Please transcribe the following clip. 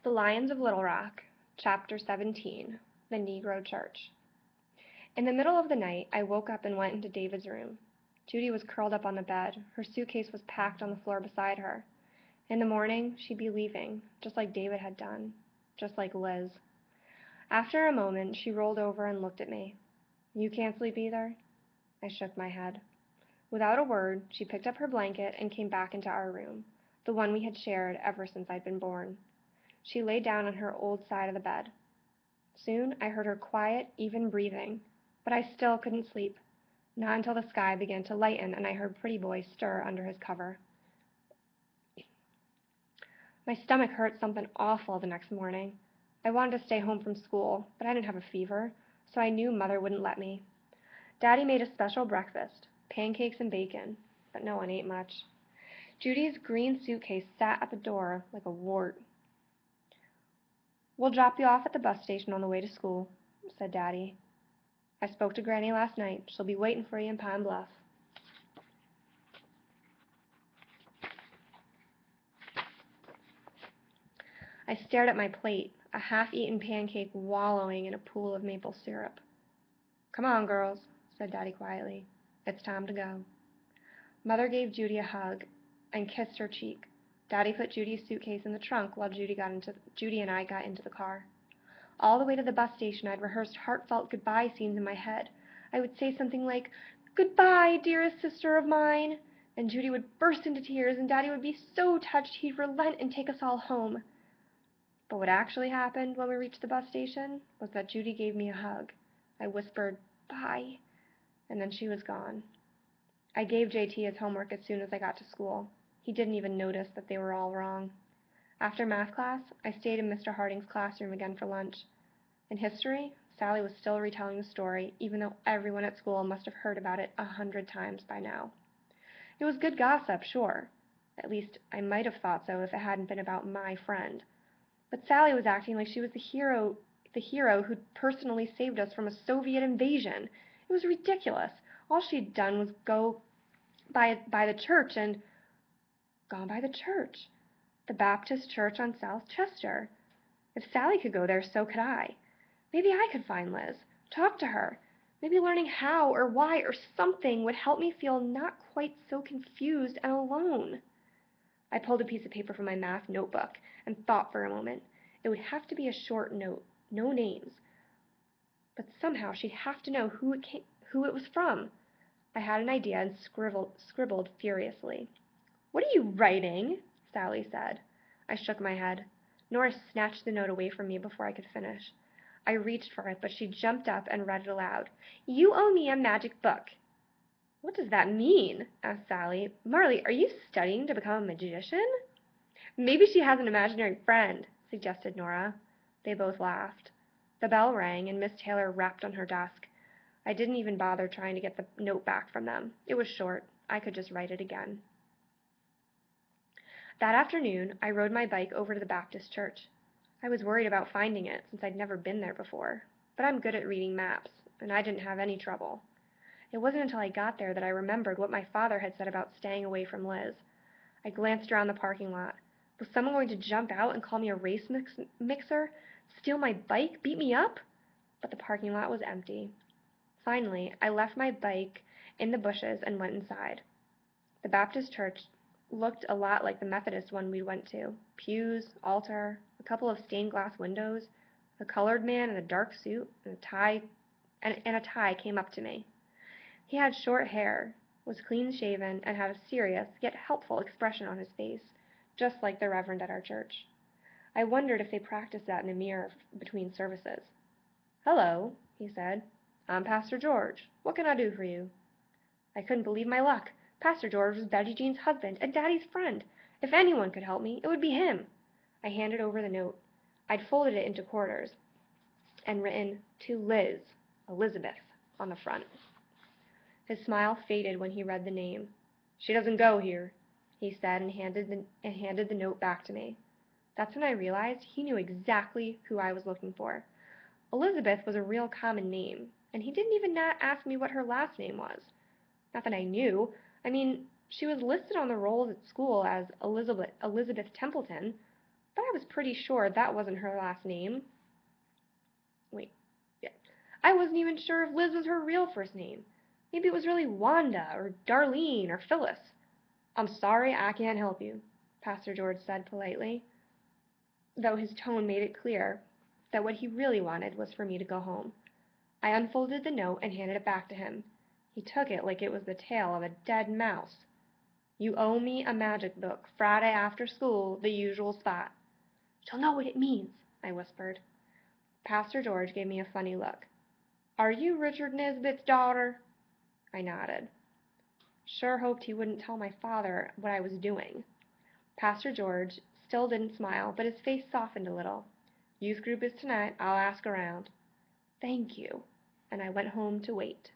The Lions of Little Rock, Chapter 17, The Negro Church. In the middle of the night, I woke up and went into David's room. Judy was curled up on the bed. Her suitcase was packed on the floor beside her. In the morning, she'd be leaving, just like David had done, just like Liz. After a moment, she rolled over and looked at me. "You can't sleep either?" I shook my head. Without a word, she picked up her blanket and came back into our room, the one we had shared ever since I'd been born. She lay down on her old side of the bed. Soon I heard her quiet, even breathing, but I still couldn't sleep, not until the sky began to lighten and I heard Pretty Boy stir under his cover. My stomach hurt something awful the next morning. I wanted to stay home from school, but I didn't have a fever, so I knew Mother wouldn't let me. Daddy made a special breakfast, pancakes and bacon, but no one ate much. Judy's green suitcase sat at the door like a wart. "We'll drop you off at the bus station on the way to school," said Daddy. "I spoke to Granny last night. She'll be waiting for you in Pine Bluff." I stared at my plate, a half-eaten pancake wallowing in a pool of maple syrup. "Come on, girls," said Daddy quietly. "It's time to go." Mother gave Judy a hug and kissed her cheek. Daddy put Judy's suitcase in the trunk while Judy and I got into the car. All the way to the bus station, I'd rehearsed heartfelt goodbye scenes in my head. I would say something like, "Goodbye, dearest sister of mine," and Judy would burst into tears, and Daddy would be so touched he'd relent and take us all home. But what actually happened when we reached the bus station was that Judy gave me a hug. I whispered, "Bye," and then she was gone. I gave JT his homework as soon as I got to school. He didn't even notice that they were all wrong. After math class, I stayed in Mr. Harding's classroom again for lunch. In history, Sally was still retelling the story, even though everyone at school must have heard about it 100 times by now. It was good gossip, sure. At least, I might have thought so if it hadn't been about my friend. But Sally was acting like she was the hero who'd personally saved us from a Soviet invasion. It was ridiculous. All she'd done was go by the church and gone by the church. The Baptist church on South Chester. If Sally could go there, so could I. Maybe I could find Liz, talk to her. Maybe learning how or why or something would help me feel not quite so confused and alone. I pulled a piece of paper from my math notebook and thought for a moment. It would have to be a short note, no names. But somehow she'd have to know who it was from. I had an idea and scribbled furiously. "What are you writing?" Sally said. I shook my head. Nora snatched the note away from me before I could finish. I reached for it, but she jumped up and read it aloud. "You owe me a magic book." "What does that mean?" asked Sally. "Marley, are you studying to become a magician?" "Maybe she has an imaginary friend," suggested Nora. They both laughed. The bell rang, and Miss Taylor rapped on her desk. I didn't even bother trying to get the note back from them. It was short. I could just write it again. That afternoon, I rode my bike over to the Baptist church. I was worried about finding it, since I'd never been there before. But I'm good at reading maps, and I didn't have any trouble. It wasn't until I got there that I remembered what my father had said about staying away from Liz. I glanced around the parking lot. Was someone going to jump out and call me a race mixer? Steal my bike? Beat me up? But the parking lot was empty. Finally, I left my bike in the bushes and went inside. The Baptist church looked a lot like the Methodist one we went to. Pews, altar, a couple of stained glass windows. A colored man in a dark suit and a tie came up to me. He had short hair, was clean-shaven, and had a serious yet helpful expression on his face, just like the Reverend at our church. I wondered if they practiced that in a mirror between services. "Hello," he said. "I'm Pastor George. What can I do for you?" I couldn't believe my luck. Pastor George was Betty Jean's husband and Daddy's friend. If anyone could help me, it would be him. I handed over the note. I'd folded it into quarters and written, "To Liz, Elizabeth," on the front. His smile faded when he read the name. "She doesn't go here," he said, and handed the note back to me. That's when I realized he knew exactly who I was looking for. Elizabeth was a real common name, and he didn't even ask me what her last name was. Not that I knew. I mean, she was listed on the rolls at school as Elizabeth Templeton. but I was pretty sure that wasn't her last name. Wait, yeah. I wasn't even sure if Liz was her real first name. Maybe it was really Wanda or Darlene or Phyllis. I'm sorry, I can't help you, Pastor George said politely, though his tone made it clear that what he really wanted was for me to go home. I unfolded the note and handed it back to him. He took it like it was the tail of a dead mouse. You owe me a magic book, Friday after school, the usual spot. You'll know what it means, I whispered. Pastor George gave me a funny look. Are you Richard Nisbet's daughter? I nodded. Sure hoped he wouldn't tell my father what I was doing. Pastor George still didn't smile, but his face softened a little. Youth group is tonight. I'll ask around. Thank you. And I went home to wait.